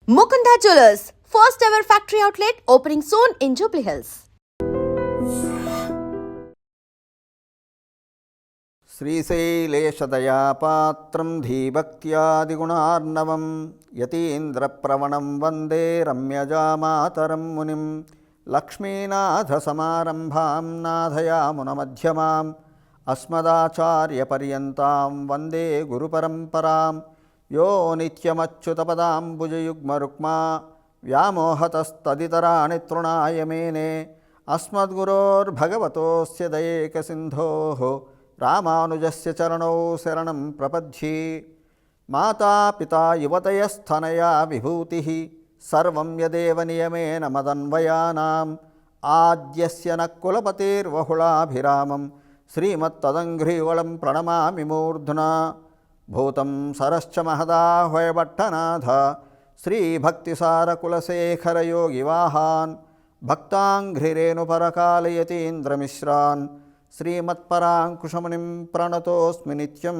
Mukunda Jewelers, first ever factory outlet opening soon in Jubilee Hills. శ్రీశైలేశదయాపాత్రం ధీభక్త్యాదిగుణార్ణవం యతీంద్రప్రవణం వందే రమ్యజామాతరం మునిం లక్ష్మీనాథసమారంభాం నాథయామునమధ్యమాం అస్మదాచార్యపర్యంతాం వందే గురుపరంపరాం యో నిత్యమచ్యుతపదాంబుజయుగ్మరుక్మా వ్యామోహతస్తదితరాణి తృణాయ మేనే అస్మద్గురోర్భగవతోస్య దయేకసింధోః రామానుజస్య చరణౌ శరణం ప్రపద్యే. మాతాపితా యువతయస్థనయా విభూతిః సర్వం యదేవ నియమేన మదన్వయానాం ఆద్యస్య న కులపతిర్వహుళాభిరామం శ్రీమత్తదంఘ్రీవళం ప్రణమామి మూర్ధ్నా. భూతం సరశ్చ మహదాహ్వయభట్టనాథ శ్రీభక్తిసారకులశేఖరయోగివాహాన్ భక్తాంఘ్రిరేణుపరకాలయతీంద్రమిశ్రాన్ శ్రీమత్పరాంకుశమునిం ప్రణతోస్మి నిత్యం.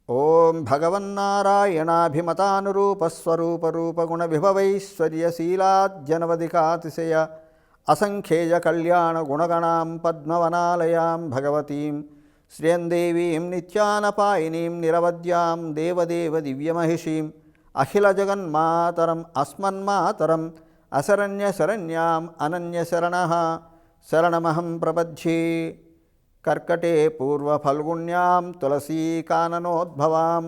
ఓం భగవన్నారాయణాభిమతానురూపస్వరూపరూపగుణవిభవైశ్వర్యశీలాద్యనవధికాతిశయ అసంఖ్యేయ కళ్యాణగుణగణాం పద్మవనాలయాం భగవతీం శ్రియందేవీం నిత్యానపాయినీం నిరవద్యాం దేవదేవ దివ్యమహిషీం అఖిలజగన్మాతరం అస్మన్మాతరం అశరణ్యశరణ్యాం అనన్యశరణః శరణమహం ప్రపద్యే. కర్కటే పూర్వఫల్గుణ్యాం తులసీకాననోద్భవాం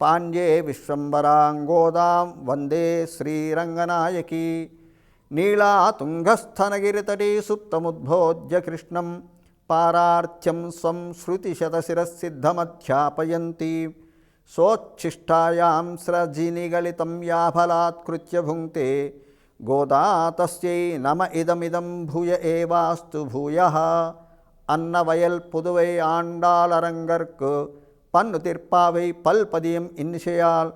పాండ్యే విశ్వంబరాం గోదాం వందే శ్రీరంగనాయకీ. నీళాతుంగస్థనగిరితటీ సుప్తముద్భోజ్య కృష్ణం పారార్చ్యం స్వం శృతిశతశిరసిద్ధమధ్యాపయంతి సోచ్ఛిష్టాయాం స్రజినిగళితం యాఫలాత్కృత్య భుంక్తే గోదా తస్యై నమ ఇదమిదం భూయ ఏవాస్తు భూయః. అన్నవయల్ పుదువై ఆండాళరంగర్కు పన్ను తిర్పావై పల్పదియం ఇన్నిషయాల్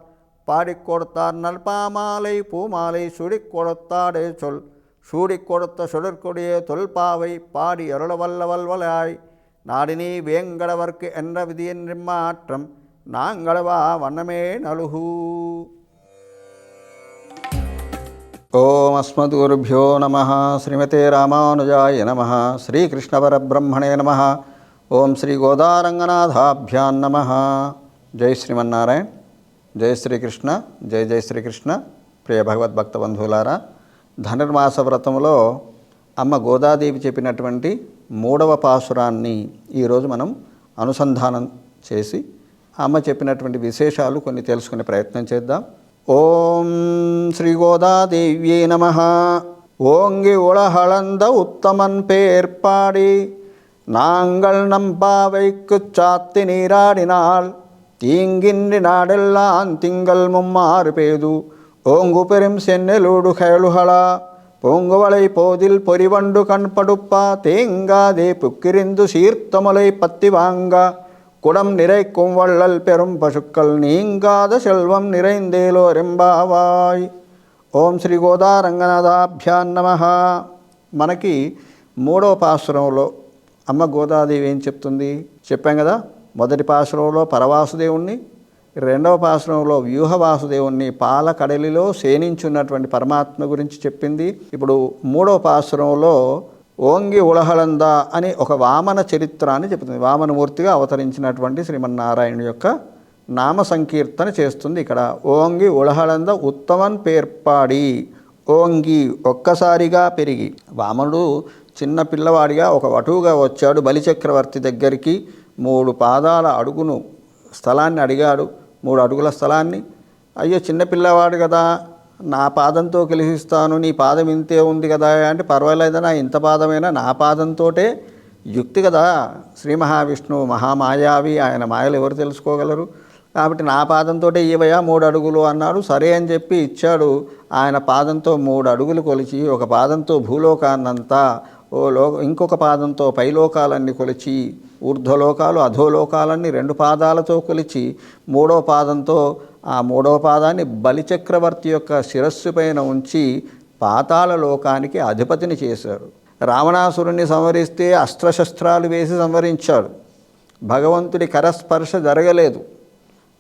பாடிக் கொடுத்தார் நல்பாமாலை பூமாலை சுடிக் கொடுத்தாடே சொல் சூடிக் கொடுத்த சுடற்கொடிய தொல்பாவை பாடி அருளவல்லவல்வலாய் நாடினி வேங்கடவர்க்கு என்ற விதியின் நிம்மாற்றம் நாங்களவா வண்ணமே நலுகு. ఓం అస్మద్గురుభ్యో నమః. శ్రీమతే రామానుజాయ నమః. శ్రీకృష్ణపరబ్రహ్మణే నమః. ఓం శ్రీ గోదారంగనాథాభ్యాం నమః. జై శ్రీమన్నారాయణ. జై శ్రీకృష్ణ. జై జై శ్రీకృష్ణ. ప్రియ భగవద్భక్త బంధువులారా, ధనుర్మాస వ్రతంలో అమ్మ గోదాదేవి చెప్పినటువంటి 3వ పాసురాన్ని ఈరోజు మనం అనుసంధానం చేసి అమ్మ చెప్పినటువంటి విశేషాలు కొన్ని తెలుసుకునే ప్రయత్నం చేద్దాం. ఓం శ్రీ గోదాదేవ్యే నమః. ఓంగి ఉళహళంద ఉత్తమన్ పేర్పాడి நாங்கள் நம்பாவைக்கு சாத்தி நீராடினால் தீங்கின்றி நாடெல்லாம் திங்கள் மும்மாறு பேது ஓங்கு பெரும் சென்னலோடு கயலுகளா பொங்குவளை போதில் பொறிவண்டு கண்படுப்பா தேங்காதே புக்கிரிந்து சீர்த்தமலை பத்தி வாங்க குடம் நிறைக்கும் வள்ளல் பெரும் பசுக்கள் நீங்காத செல்வம் நிறைந்தேலோ రెంబావాయ్. ఓం శ్రీ గోదారంగనాథాభ్యాం నమః. మనకి 3వ పాసురంలో అమ్మ గోదాదేవి ఏం చెప్తుంది చెప్పాం కదా. మొదటి పాసురంలో పరవాసుదేవుణ్ణి, 2వ పాసురంలో వ్యూహవాసుదేవుణ్ణి పాల కడలిలో శయనించున్నటువంటి పరమాత్మ గురించి చెప్పింది. ఇప్పుడు 3వ పాసురంలో ఓంగి ఉళహళంద అని ఒక వామన చరిత్రాన్ని చెప్తుంది. వామనమూర్తిగా అవతరించినటువంటి శ్రీమన్నారాయణుని యొక్క నామ సంకీర్తన చేస్తుంది. ఇక్కడ ఓంగి ఉళహళంద ఉత్తమన్ పేర్పాడి, ఓంగి ఒక్కసారిగా పెరిగి. వామనుడు చిన్న పిల్లవాడిగా ఒక వటువుగా వచ్చాడు బలిచక్రవర్తి దగ్గరికి. 3 పాదాల అడుగును స్థలాన్ని అడిగాడు, 3 అడుగుల స్థలాన్ని. అయ్యో చిన్న పిల్లవాడు కదా, నా పాదంతో కలిసిస్తాను, నీ పాదం ఇంతే ఉంది కదా అంటే, పర్వాలేదనా ఇంత పాదమైనా నా పాదంతోటే యుక్తి కదా. శ్రీ మహావిష్ణువు మహామాయావి, ఆయన మాయలు ఎవరు తెలుసుకోగలరు, కాబట్టి నా పాదంతో ఇవయా 3 అడుగులు అన్నాడు. సరే అని చెప్పి ఇచ్చాడు. ఆయన పాదంతో 3 అడుగులు కొలిచి, ఒక పాదంతో భూలోకాన్నంతా, ఇంకొక పాదంతో పైలోకాలన్నీ కొలిచి, ఊర్ధ్వలోకాలు అధోలోకాలన్నీ 2 పాదాలతో కొలిచి, 3వ పాదంతో ఆ 3వ పాదాన్ని బలిచక్రవర్తి యొక్క శిరస్సు పైన ఉంచి పాతాళ లోకానికి అధిపతిని చేశాడు. రావణాసురుణ్ణి సంహరిస్తే అస్త్రశస్త్రాలు వేసి సంహరించాడు. భగవంతుడి కరస్పర్శ జరగలేదు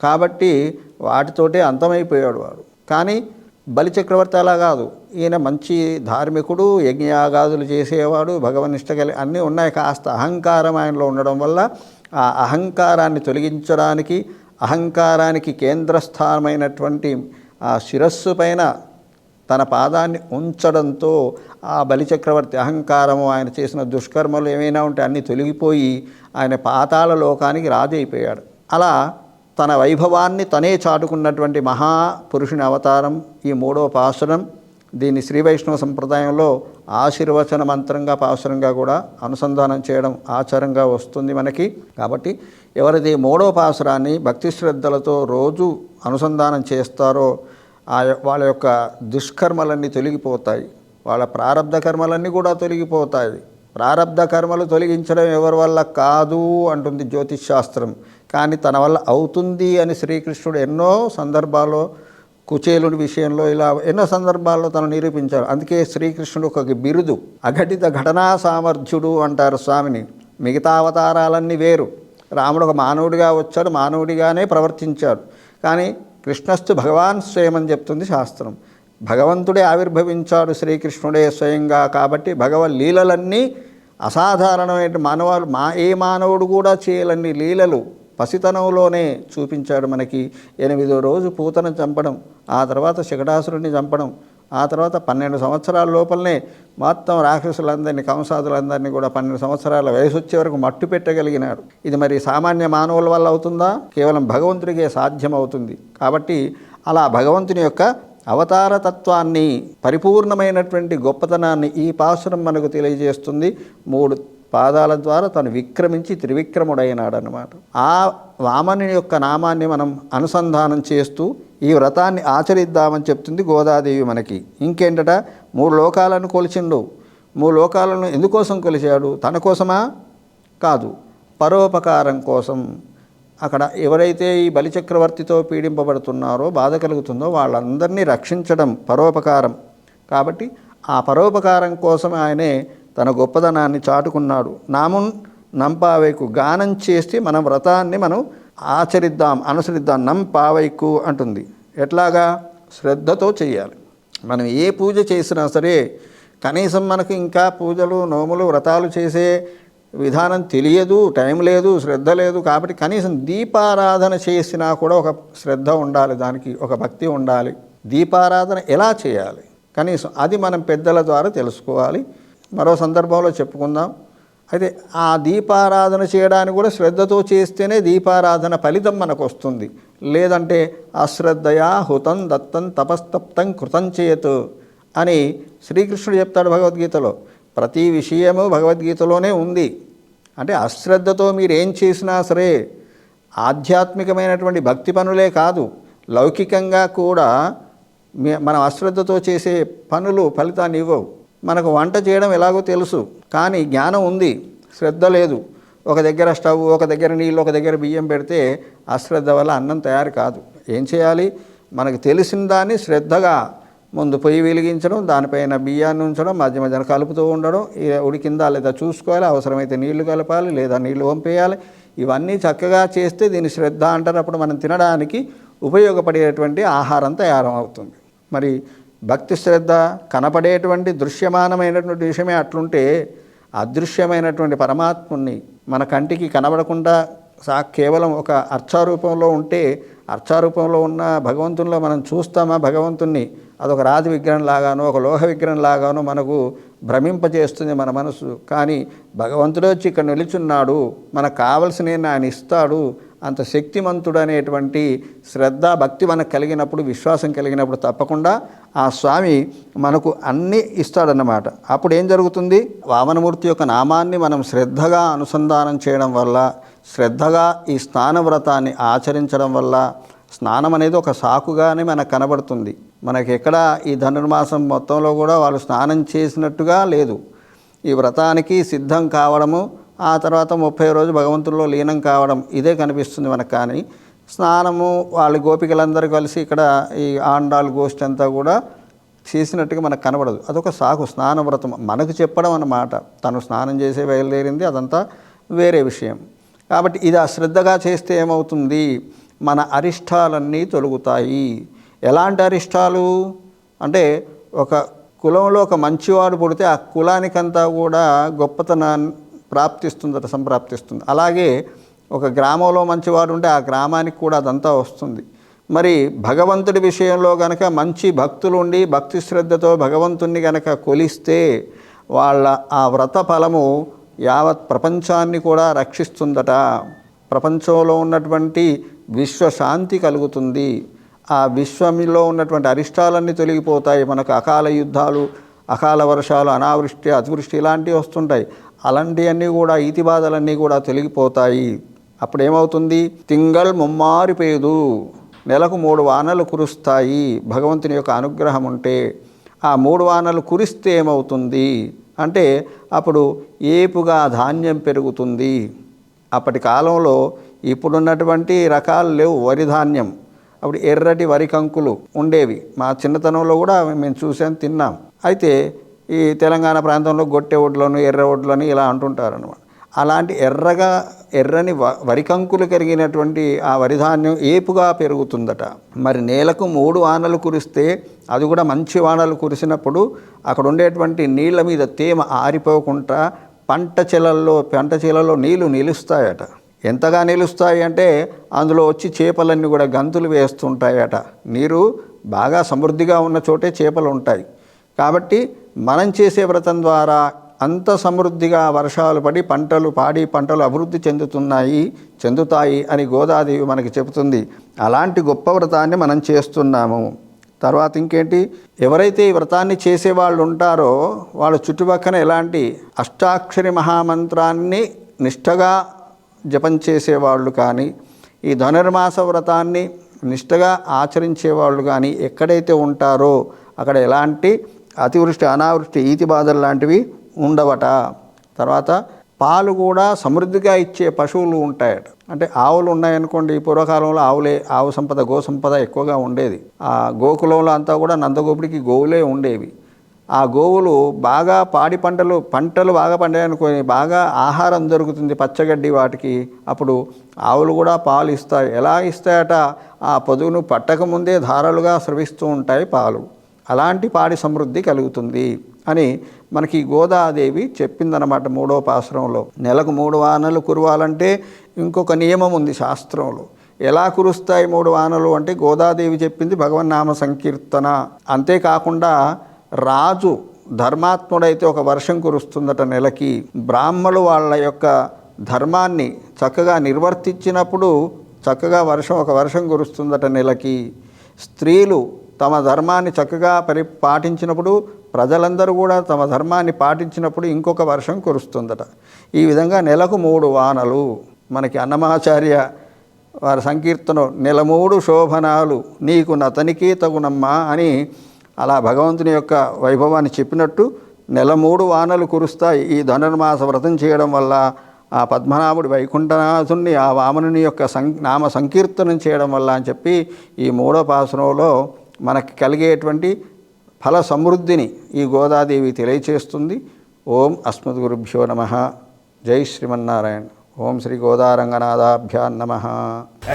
కాబట్టి వాటితోటే అంతమైపోయాడు వాడు. కానీ బలిచక్రవర్తి అలా కాదు. ఈయన మంచి ధార్మికుడు, యజ్ఞయాగాదులు చేసేవాడు, భగవనిష్ట కలిగి అన్నీ ఉన్నాయి. కాస్త అహంకారం ఆయనలో ఉండడం వల్ల ఆ అహంకారాన్ని తొలగించడానికి, అహంకారానికి కేంద్రస్థానమైనటువంటి ఆ శిరస్సు పైన తన పాదాన్ని ఉంచడంతో ఆ బలిచక్రవర్తి అహంకారము, ఆయన చేసిన దుష్కర్మలు ఏమైనా ఉంటే అన్నీ తొలగిపోయి ఆయన పాతాళ లోకానికి రాజు అయిపోయాడు. అలా తన వైభవాన్ని తనే చాటుకున్నటువంటి మహాపురుషుని అవతారం ఈ 3వ పాసురం. దీన్ని శ్రీ వైష్ణవ సంప్రదాయంలో ఆశీర్వచన మంత్రంగా పాసురంగా కూడా అనుసంధానం చేయడం ఆచారంగా వస్తుంది మనకి. కాబట్టి ఎవరైతే 3వ పాసురాన్ని భక్తి శ్రద్ధలతో రోజు అనుసంధానం చేస్తారో వాళ్ళ యొక్క దుష్కర్మలన్నీ తొలగిపోతాయి, వాళ్ళ ప్రారబ్ధ కర్మలన్నీ కూడా తొలగిపోతాయి. ప్రారబ్ధ కర్మలు తొలగించడం ఎవరి వల్ల కాదు అంటుంది జ్యోతిష్ శాస్త్రం, కానీ తన వల్ల అవుతుంది అని శ్రీకృష్ణుడు ఎన్నో సందర్భాల్లో, కుచేలుడి విషయంలో ఇలా ఎన్నో సందర్భాల్లో తను నిరూపించాడు. అందుకే శ్రీకృష్ణుడు ఒక బిరుదు, అఘటిత ఘటనా సామర్థ్యుడు అంటారు స్వామిని. మిగతా అవతారాలన్నీ వేరు. రాముడు ఒక మానవుడిగా వచ్చాడు, మానవుడిగానే ప్రవర్తించాడు. కానీ కృష్ణస్థు భగవాన్ స్వయం అని చెప్తుంది శాస్త్రం. భగవంతుడే ఆవిర్భవించాడు శ్రీకృష్ణుడే స్వయంగా. కాబట్టి భగవద్ లీలలన్నీ అసాధారణమైన ఏ మానవుడు కూడా చేయలేని లీలలు పసితనంలోనే చూపించాడు మనకి. 8వ రోజు పూతను చంపడం, ఆ తర్వాత శకటాసురుడిని చంపడం, ఆ తర్వాత 12 సంవత్సరాల లోపలనే మొత్తం రాక్షసులందరినీ, కంసాదులందరినీ కూడా 12 సంవత్సరాల వయసు వచ్చే వరకు మట్టు పెట్టగలిగినాడు. ఇది మరి సామాన్య మానవుల వల్ల అవుతుందా? కేవలం భగవంతుడికే సాధ్యం అవుతుంది. కాబట్టి అలా భగవంతుని యొక్క అవతార తత్వాన్ని, పరిపూర్ణమైనటువంటి గొప్పతనాన్ని ఈ పాసురం మనకు తెలియజేస్తుంది. 3 పాదాల ద్వారా తను విక్రమించి త్రివిక్రముడైనాడు అన్నమాట. ఆ వామని యొక్క నామాన్ని మనం అనుసంధానం చేస్తూ ఈ వ్రతాన్ని ఆచరిద్దామని చెప్తుంది గోదాదేవి మనకి. ఇంకేంటట, 3 లోకాలను కొలిచిండు. 3 లోకాలను ఎందుకోసం కొలిచాడు? తన కోసమా? కాదు, పరోపకారం కోసం. అక్కడ ఎవరైతే ఈ బలిచక్రవర్తితో పీడింపబడుతున్నారో, బాధ కలుగుతుందో వాళ్ళందరినీ రక్షించడం పరోపకారం. కాబట్టి ఆ పరోపకారం కోసం ఆయనే తన గొప్పదనాన్ని చాటుకున్నాడు. నామున్ నంపావైకు గానం చేసి మన వ్రతాన్ని మనం ఆచరిద్దాం, అనుసరిద్దాం. నంపావైకు అంటుంది. ఎట్లాగా? శ్రద్ధతో చేయాలి. మనం ఏ పూజ చేసినా సరే, కనీసం మనకు ఇంకా పూజలు, నోములు, వ్రతాలు చేసే విధానం తెలియదు, టైం లేదు, శ్రద్ధ లేదు. కాబట్టి కనీసం దీపారాధన చేసినా కూడా ఒక శ్రద్ధ ఉండాలి, దానికి ఒక భక్తి ఉండాలి. దీపారాధన ఎలా చేయాలి కనీసం అది మనం పెద్దల ద్వారా తెలుసుకోవాలి. మరో సందర్భంలో చెప్పుకుందాం. అయితే ఆ దీపారాధన చేయడానికి కూడా శ్రద్ధతో చేస్తేనే దీపారాధన ఫలితం మనకు వస్తుంది. లేదంటే అశ్రద్ధయా హుతం దత్తం తపస్తప్తం కృతం చేయతు అని శ్రీకృష్ణుడు చెప్తాడు భగవద్గీతలో. ప్రతి విషయము భగవద్గీతలోనే ఉంది. అంటే అశ్రద్ధతో మీరు ఏం చేసినా సరే, ఆధ్యాత్మికమైనటువంటి భక్తి పనులే కాదు, లౌకికంగా కూడా మనం అశ్రద్ధతో చేసే పనులు ఫలితాన్ని ఇవ్వవు. మనకు వంట చేయడం ఎలాగో తెలుసు, కానీ జ్ఞానం ఉంది, శ్రద్ధ లేదు. ఒక దగ్గర స్టవ్, ఒక దగ్గర నీళ్ళు, ఒక దగ్గర బియ్యం పెడితే అశ్రద్ధ వల్ల అన్నం తయారు కాదు. ఏం చేయాలి? మనకు తెలిసిన దాన్ని శ్రద్ధగా ముందు పొయ్యి వెలిగించడం, దానిపైన బియ్యాన్ని ఉంచడం, మధ్య మధ్యన కలుపుతూ ఉండడం, ఉడికిందా లేదా చూసుకోవాలి, అవసరమైతే నీళ్లు కలపాలి లేదా నీళ్లు పంపేయాలి. ఇవన్నీ చక్కగా చేస్తే దీన్ని శ్రద్ధ అంటారు. అప్పుడు మనం తినడానికి ఉపయోగపడేటువంటి ఆహారం తయారవుతుంది. మరి భక్తి శ్రద్ధ కనపడేటువంటి దృశ్యమానమైనటువంటి విషయమే అట్లుంటే, అదృశ్యమైనటువంటి పరమాత్ముని మన కంటికి కనబడకుండా కేవలం ఒక అర్చారూపంలో ఉంటే, అర్చారూపంలో ఉన్న భగవంతునిలో మనం చూస్తామా? భగవంతుణ్ణి అదొక రాతి విగ్రహం లాగానో, ఒక లోహ విగ్రహం లాగానో మనకు భ్రమింపజేస్తుంది మన మనసు. కానీ భగవంతుడు వచ్చి ఇక్కడ నిలుచున్నాడు, మనకు కావలసిన ఆయన ఇస్తాడు. అంత శక్తిమంతుడు అనేటువంటి శ్రద్ధ, భక్తి మనకు కలిగినప్పుడు, విశ్వాసం కలిగినప్పుడు తప్పకుండా ఆ స్వామి మనకు అన్నీ ఇస్తాడన్నమాట. అప్పుడు ఏం జరుగుతుంది? వామనమూర్తి యొక్క నామాన్ని మనం శ్రద్ధగా అనుసంధానం చేయడం వల్ల, శ్రద్ధగా ఈ స్నాన వ్రతాన్ని ఆచరించడం వల్ల, స్నానం అనేది ఒక సాకుగానే మనకు కనబడుతుంది. మనకి ఎక్కడ ఈ ధనుర్మాసం మొత్తంలో కూడా వాళ్ళు స్నానం చేసినట్టుగా లేదు. ఈ వ్రతానికి సిద్ధం కావడము, ఆ తర్వాత 30 రోజు భగవంతుల్లో లీనం కావడం, ఇదే కనిపిస్తుంది మనకు. కానీ స్నానము వాళ్ళు గోపికలందరూ కలిసి ఇక్కడ ఈ ఆండాల్ గోష్ఠి అంతా కూడా చేసినట్టుగా మనకు కనబడదు. అదొక సాకు, స్నాన వ్రతం మనకు చెప్పడం అన్నమాట. తను స్నానం చేసే బయలుదేరింది, అదంతా వేరే విషయం. కాబట్టి ఇది అశ్రద్ధగా చేస్తే ఏమవుతుంది? మన అరిష్టాలన్నీ తొలగుతాయి. ఎలాంటి అరిష్టాలు? అంటే ఒక కులంలో ఒక మంచివాడు పుడితే ఆ కులానికంతా కూడా గొప్పతనాన్ని ప్రాప్తిస్తుందట, సంప్రాప్తిస్తుంది. అలాగే ఒక గ్రామంలో మంచివాడు ఉంటే ఆ గ్రామానికి కూడా అదంతా వస్తుంది. మరి భగవంతుడి విషయంలో గనక మంచి భక్తులు ఉండి భక్తి శ్రద్ధతో భగవంతుణ్ణి గనక కొలిస్తే వాళ్ళ ఆ వ్రత ఫలము యావత్ ప్రపంచాన్ని కూడా రక్షిస్తుందట. ప్రపంచంలో ఉన్నటువంటి విశ్వశాంతి కలుగుతుంది. ఆ విశ్వంలో ఉన్నటువంటి అరిష్టాలన్నీ తొలగిపోతాయి. మనకు అకాల యుద్ధాలు, అకాల వర్షాలు, అనావృష్టి, అతివృష్టి ఇలాంటివి వస్తుంటాయి. అలాంటివన్నీ కూడా ఈతి బాధలన్నీ కూడా తొలగిపోతాయి. అప్పుడు ఏమవుతుంది? తింగల్ ముమ్మారిపోయేదు, నెలకు 3 వానలు కురుస్తాయి. భగవంతుని యొక్క అనుగ్రహం ఉంటే ఆ 3 వానలు కురిస్తే ఏమవుతుంది అంటే అప్పుడు ఏపుగా ధాన్యం పెరుగుతుంది. అప్పటి కాలంలో ఇప్పుడున్నటువంటి రకాలు లేవు. వరి ధాన్యం అప్పుడు ఎర్రటి వరి కంకులు ఉండేవి. మా చిన్నతనంలో కూడా మేము చూసాం, తిన్నాం. అయితే ఈ తెలంగాణ ప్రాంతంలో గొట్టె ఒడ్లను, ఎర్ర ఒడ్లని ఇలా అంటుంటారు అన్నమాట. అలాంటి ఎర్రని వరి కంకులు కరిగినటువంటి ఆ వరిధాన్యం ఏపుగా పెరుగుతుందట. మరి నెలకు 3 వానలు కురిస్తే, అది కూడా మంచి వానలు కురిసినప్పుడు అక్కడ ఉండేటువంటి నీళ్ళ మీద తేమ ఆరిపోకుండా పంట చేలలో నీళ్లు నిలుస్తాయట. ఎంతగా నిలుస్తాయి అంటే అందులో వచ్చి చేపలన్నీ కూడా గంతులు వేస్తుంటాయట. నీరు బాగా సమృద్ధిగా ఉన్న చోటే చేపలు ఉంటాయి. కాబట్టి మనం చేసే వ్రతం ద్వారా అంత సమృద్ధిగా వర్షాలు పడి పాడి పంటలు అభివృద్ధి చెందుతాయి అని గోదాదేవి మనకి చెబుతుంది. అలాంటి గొప్ప వ్రతాన్ని మనం చేస్తున్నాము. తర్వాత ఇంకేంటి, ఎవరైతే ఈ వ్రతాన్ని చేసేవాళ్ళు ఉంటారో వాళ్ళ చుట్టుపక్కన ఎలాంటి అష్టాక్షరి మహామంత్రాన్ని నిష్ఠగా జపం చేసేవాళ్ళు కానీ, ఈ ధనుర్మాస వ్రతాన్ని నిష్ఠగా ఆచరించేవాళ్ళు కానీ ఎక్కడైతే ఉంటారో అక్కడ ఎలాంటి అతివృష్టి, అనావృష్టి, ఈతి బాధలు లాంటివి ఉండవట. తర్వాత పాలు కూడా సమృద్ధిగా ఇచ్చే పశువులు ఉంటాయట. అంటే ఆవులు ఉన్నాయనుకోండి, పూర్వకాలంలో ఆవు సంపద, గో సంపద ఎక్కువగా ఉండేది. ఆ గోకులంలో అంతా కూడా నందగోపుడికి గోవులే ఉండేవి. ఆ గోవులు బాగా పాడి పంటలు బాగా పండాయనుకోని, బాగా ఆహారం దొరుకుతుంది, పచ్చగడ్డి వాటికి. అప్పుడు ఆవులు కూడా పాలు ఇస్తాయి. ఎలా ఇస్తాయట? ఆ పొదుగును పట్టకముందే ధారలుగా స్రవిస్తూ ఉంటాయి పాలు. అలాంటి పాడి సమృద్ధి కలుగుతుంది అని మనకి గోదాదేవి చెప్పిందనమాట 3వ పాసురంలో. నెలకు 3 వానలు కురవాలంటే ఇంకొక నియమం ఉంది శాస్త్రంలో. ఎలా కురుస్తాయి 3 వానలు అంటే గోదాదేవి చెప్పింది భగవన్నామ సంకీర్తన. అంతేకాకుండా రాజు ధర్మాత్ముడైతే ఒక వర్షం కురుస్తుందట నెలకి. బ్రాహ్మలు వాళ్ళ యొక్క ధర్మాన్ని చక్కగా నిర్వర్తించినప్పుడు చక్కగా ఒక వర్షం కురుస్తుందట నెలకి. స్త్రీలు తమ ధర్మాన్ని చక్కగా పాటించినప్పుడు, ప్రజలందరూ కూడా తమ ధర్మాన్ని పాటించినప్పుడు ఇంకొక వర్షం కురుస్తుందట. ఈ విధంగా నెలకు 3 వానలు. మనకి అన్నమాచార్య వారి సంకీర్తన, నెల 3 శోభనాలు నీకు నతనికే తగునమ్మా అని అలా భగవంతుని యొక్క వైభవాన్ని చెప్పినట్టు నెల 3 వానలు కురుస్తాయి ఈ ధనుర్మాస వ్రతం చేయడం వల్ల. ఆ పద్మనాభుడి వైకుంఠనాథుణ్ణి, ఆ వామనుని యొక్క నామ సంకీర్తనం చేయడం వల్ల అని చెప్పి ఈ 3వ పాసురంలో మనకి కలిగేటువంటి ఫల సమృద్ధిని ఈ గోదాదేవి తెలియచేస్తుంది. ఓం అస్మద్గురుభ్యో నమః. జై శ్రీమన్నారాయణ. ఓం శ్రీ గోదారంగనాథాభ్యాం నమః.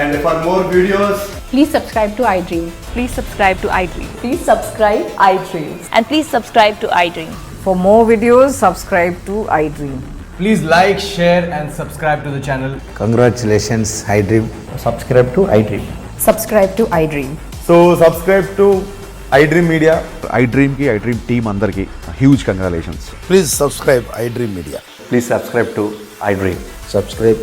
And for more videos, Please subscribe to iDream. Please subscribe to iDream. Please subscribe iDream. And please subscribe to iDream. For more videos, subscribe to iDream. please like, share and subscribe to the channel. Congratulations, iDream. Subscribe to iDream. Subscribe to iDream. So subscribe to iDream Media. iDream team andarki huge congratulations. Please subscribe iDream Media. Please subscribe to iDream. Subscribe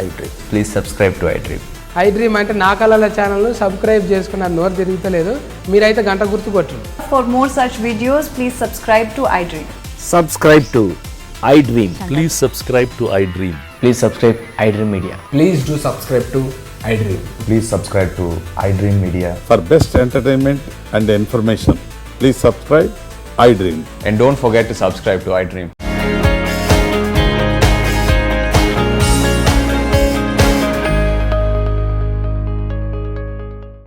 iDream. Please subscribe to iDream. iDream అంటే నా కళల ఛానల్ను subscribe చేసుకున్న నోరు తిరుగుతలేదు. మీరైతే గంట గుర్తు కొట్టండి. For more such videos, please subscribe to iDream. Subscribe to iDream. Please subscribe to iDream. Please subscribe iDream Media. Please do subscribe to iDream. Please subscribe to iDream Media. For best entertainment and information, please subscribe iDream. And don't forget to subscribe to iDream.